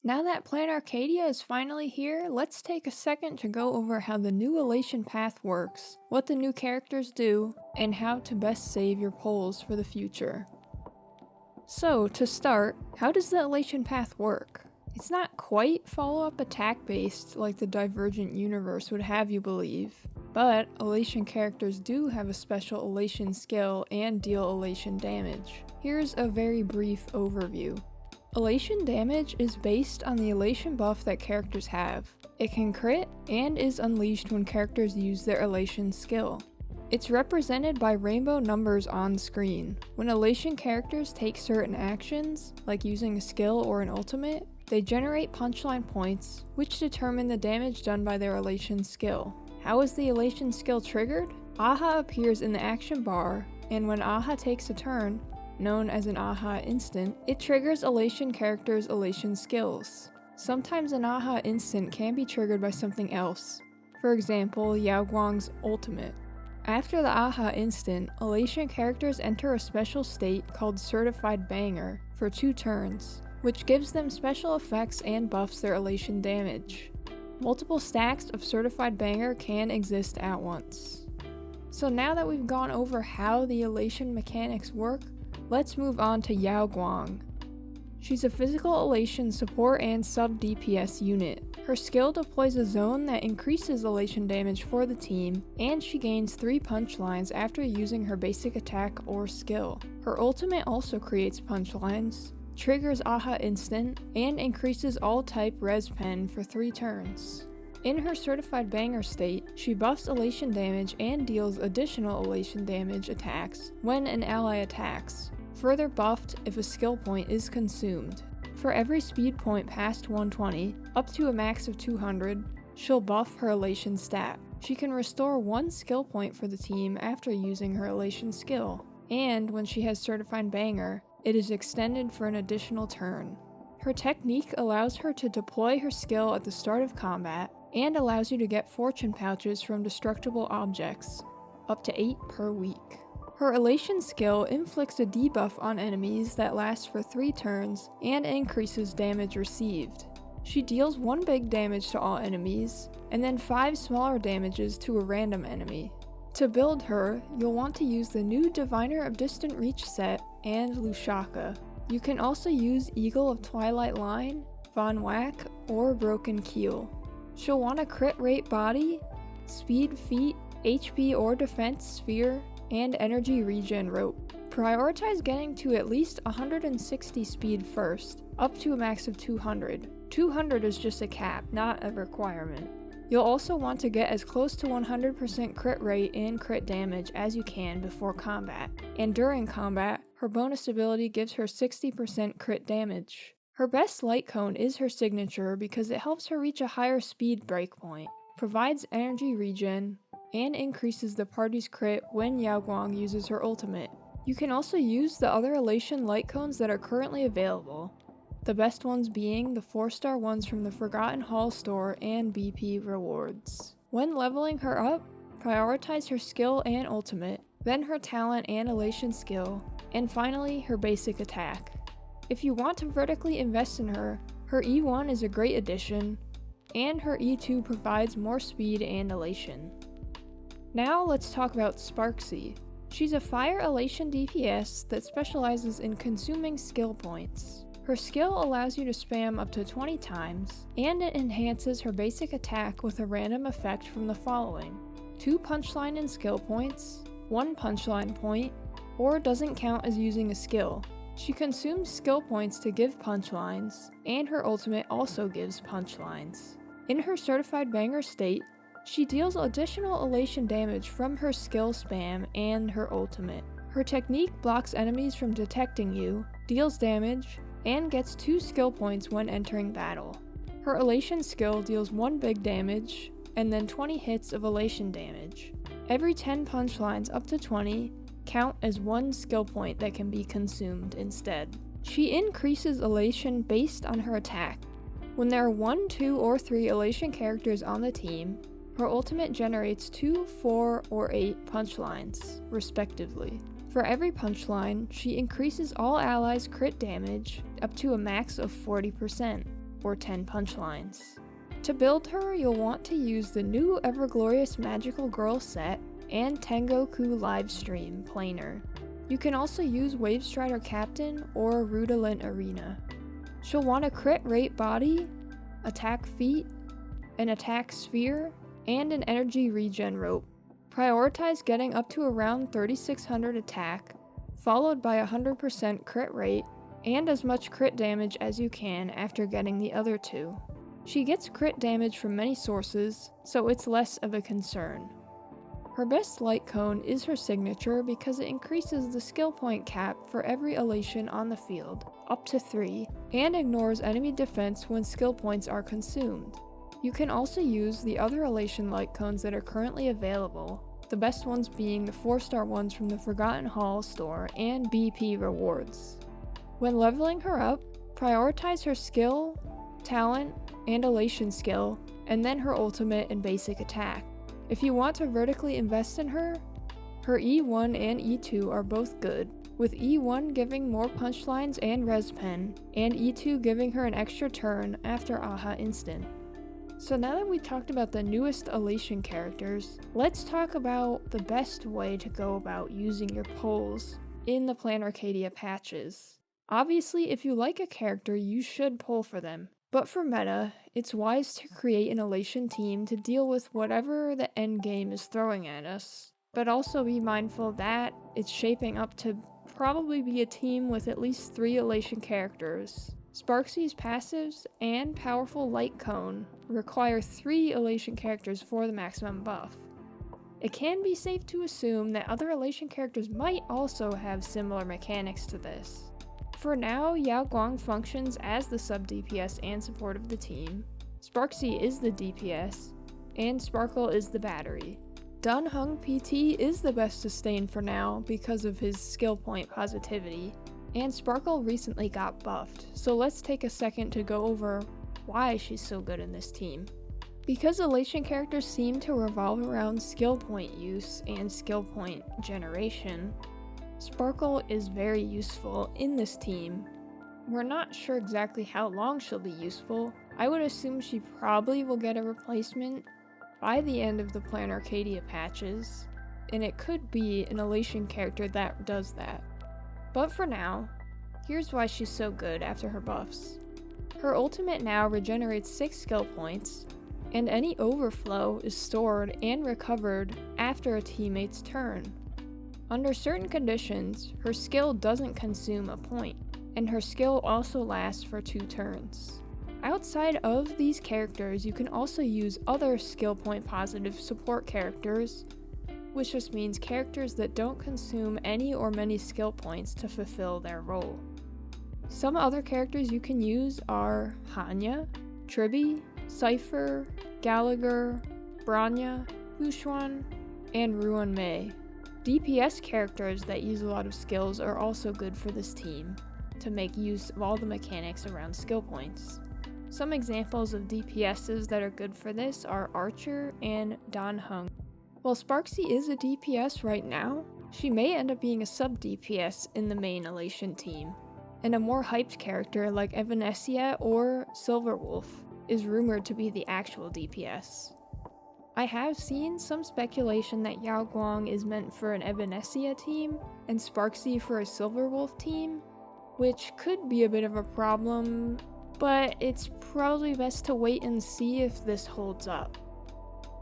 Now that Plan Arcadia is finally here, let's take a second to go over how the new Elation path works, what the new characters do, and how to best save your poles for the future. So, to start, how does the Elation path work? It's not quite follow-up attack based like the Divergent universe would have you believe, but Elation characters do have a special Elation skill and deal Elation damage. Here's a very brief overview. Elation damage is based on the Elation buff that characters have. It can crit and is unleashed when characters use their Elation skill. It's represented by rainbow numbers on screen. When Elation characters take certain actions, like using a skill or an ultimate, they generate punchline points, which determine the damage done by their Elation skill. How is the Elation skill triggered? Aha appears in the action bar, and when Aha takes a turn, known as an Aha instant, it triggers Elation characters' Elation skills. Sometimes an Aha instant can be triggered by something else, for example, Yao Guang's ultimate. After the Aha instant, Elation characters enter a special state called Certified Banger for 2 turns, which gives them special effects and buffs their Elation damage. Multiple stacks of Certified Banger can exist at once. So now that we've gone over how the Elation mechanics work, let's move on to Yao Guang. She's a physical Elation support and sub-DPS unit. Her skill deploys a zone that increases Elation damage for the team, and she gains 3 punchlines after using her basic attack or skill. Her ultimate also creates punchlines, triggers Aha instant, and increases all type res pen for 3 turns. In her Certified Banger state, she buffs Elation damage and deals additional Elation damage attacks when an ally attacks, further buffed if a skill point is consumed. For every speed point past 120, up to a max of 200, she'll buff her Elation stat. She can restore 1 skill point for the team after using her Elation skill, and when she has Certified Banger, it is extended for an additional turn. Her technique allows her to deploy her skill at the start of combat, and allows you to get fortune pouches from destructible objects, up to 8 per week. Her Elation skill inflicts a debuff on enemies that lasts for 3 turns and increases damage received. She deals 1 big damage to all enemies, and then 5 smaller damages to a random enemy. To build her, you'll want to use the new Diviner of Distant Reach set and Lushaka. You can also use Eagle of Twilight Line, Von Whack, or Broken Keel. She'll want a crit rate body, speed feat, HP or defense sphere, and energy regen rope. Prioritize getting to at least 160 speed first, up to a max of 200. 200 is just a cap, not a requirement. You'll also want to get as close to 100% crit rate and crit damage as you can before combat, and during combat, her bonus ability gives her 60% crit damage. Her best light cone is her signature because it helps her reach a higher speed breakpoint, provides energy regen, and increases the party's crit when Yao Guang uses her ultimate. You can also use the other Elation light cones that are currently available, the best ones being the 4-star ones from the Forgotten Hall store and BP rewards. When leveling her up, prioritize her skill and ultimate, then her talent and Elation skill, and finally her basic attack. If you want to vertically invest in her, her E1 is a great addition, and her E2 provides more speed and Elation. Now let's talk about Sparxie. She's a fire Elation DPS that specializes in consuming skill points. Her skill allows you to spam up to 20 times, and it enhances her basic attack with a random effect from the following: 2 punchline and skill points, 1 punchline point, or doesn't count as using a skill. She consumes skill points to give punchlines, and her ultimate also gives punchlines. In her Certified Banger state, she deals additional Elation damage from her skill spam and her ultimate. Her technique blocks enemies from detecting you, deals damage, and gets 2 skill points when entering battle. Her Elation skill deals 1 big damage, and then 20 hits of Elation damage. Every 10 punchlines up to 20 count as 1 skill point that can be consumed instead. She increases Elation based on her attack. When there are 1, 2, or 3 Elation characters on the team, her ultimate generates 2, 4, or 8 punchlines, respectively. For every punchline, she increases all allies' crit damage up to a max of 40%. or 10 punchlines. To build her, you'll want to use the new Everglorious Magical Girl set and Tengoku Livestream Planer. You can also use Wavestrider Captain or Rudolent Arena. She'll want a crit rate body, attack feat, an attack sphere, and an energy regen rope. Prioritize getting up to around 3600 attack, followed by 100% crit rate, and as much crit damage as you can after getting the other two. She gets crit damage from many sources, so it's less of a concern. Her best light cone is her signature because it increases the skill point cap for every elation on the field, up to 3, and ignores enemy defense when skill points are consumed. You can also use the other elation light cones that are currently available, the best ones being the 4-star ones from the Forgotten Hall store and BP rewards. When leveling her up, prioritize her skill, talent, and elation skill, and then her ultimate and basic attack. If you want to vertically invest in her, her E1 and E2 are both good, with E1 giving more punchlines and res pen, and E2 giving her an extra turn after Aha Instant. So now that we talked about the newest Elation characters, let's talk about the best way to go about using your polls in the Plan Arcadia patches. Obviously, if you like a character, you should pull for them. But for meta, it's wise to create an Elation team to deal with whatever the endgame is throwing at us, but also be mindful that it's shaping up to probably be a team with at least 3 Elation characters. Sparxie's passives and powerful light cone require 3 Elation characters for the maximum buff. It can be safe to assume that other Elation characters might also have similar mechanics to this. For now, Yao Guang functions as the sub-DPS and support of the team, Sparxie is the DPS, and Sparkle is the battery. Dan Heng PT is the best sustain for now because of his skill point positivity, and Sparkle recently got buffed, so let's take a second to go over why she's so good in this team. Because Elation characters seem to revolve around skill point use and skill point generation, Sparkle is very useful in this team. We're not sure exactly how long she'll be useful. I would assume she probably will get a replacement by the end of the Plan Arcadia patches, and it could be an Elation character that does that. But for now, here's why she's so good after her buffs. Her ultimate now regenerates 6 skill points, and any overflow is stored and recovered after a teammate's turn. Under certain conditions, her skill doesn't consume a point, and her skill also lasts for 2 turns. Outside of these characters, you can also use other skill point positive support characters, which just means characters that don't consume any or many skill points to fulfill their role. Some other characters you can use are Hanya, Tribby, Cypher, Gallagher, Branya, Fushuan, and Ruan Mei. DPS characters that use a lot of skills are also good for this team, to make use of all the mechanics around skill points. Some examples of DPSs that are good for this are Archer and Dan Heng. While Sparxie is a DPS right now, she may end up being a sub-DPS in the main Elation team, and a more hyped character like Evanescia or Silverwolf is rumored to be the actual DPS. I have seen some speculation that Yao Guang is meant for an Evanescia team and Sparxie for a Silverwolf team, which could be a bit of a problem, but it's probably best to wait and see if this holds up.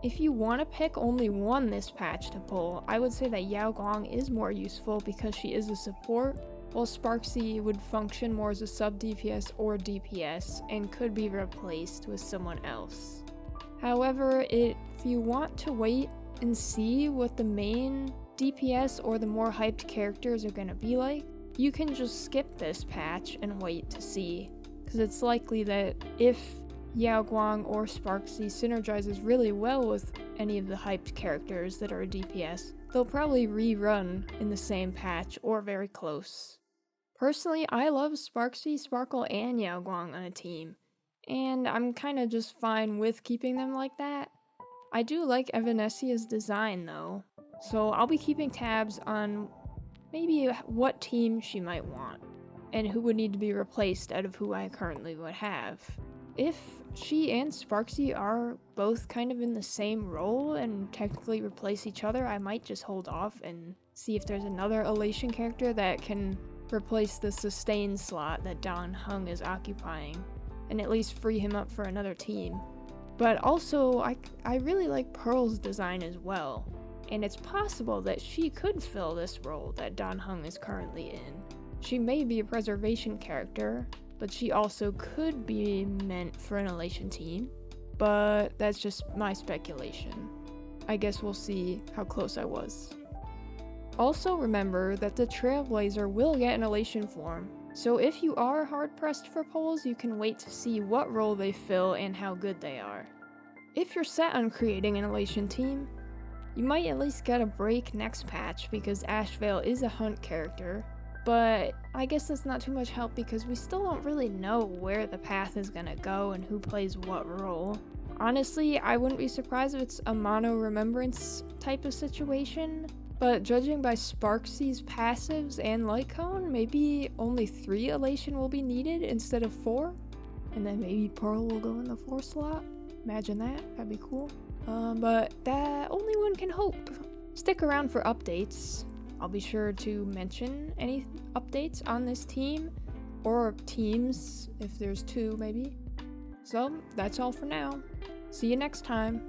If you want to pick only one this patch to pull, I would say that Yao Guang is more useful because she is a support, while Sparxie would function more as a sub-DPS or DPS and could be replaced with someone else. However, if you want to wait and see what the main DPS or the more hyped characters are going to be like, you can just skip this patch and wait to see, because it's likely that if Yao Guang or Sparxie synergizes really well with any of the hyped characters that are a DPS, they'll probably rerun in the same patch or very close. Personally, I love Sparxie, Sparkle, and Yao Guang on a team, and I'm kinda just fine with keeping them like that. I do like Evanescia's design though, so I'll be keeping tabs on maybe what team she might want, and who would need to be replaced out of who I currently would have. if she and Sparxie are both kind of in the same role and technically replace each other, I might just hold off and see if there's another Elation character that can replace the sustain slot that Dan Heng is occupying, and at least free him up for another team. But also, I really like Pearl's design as well, and it's possible that she could fill this role that Dan Heng is currently in. She may be a preservation character, but she also could be meant for an Elation team, but that's just my speculation. I guess we'll see how close I was. Also remember that the Trailblazer will get an Elation form, so if you are hard-pressed for polls, you can wait to see what role they fill and how good they are. If you're set on creating an Elation team, you might at least get a break next patch because Ashvale is a hunt character, but I guess that's not too much help because we still don't really know where the path is gonna go and who plays what role. Honestly, I wouldn't be surprised if it's a mono remembrance type of situation, but judging by Sparxie's passives and light cone, maybe only 3 Elation will be needed instead of 4, and then maybe Pearl will go in the 4 slot. Imagine that, that'd be cool. But that only one can hope. Stick around for updates. I'll be sure to mention any updates on this team, or teams if there's 2 maybe. So that's all for now. See you next time.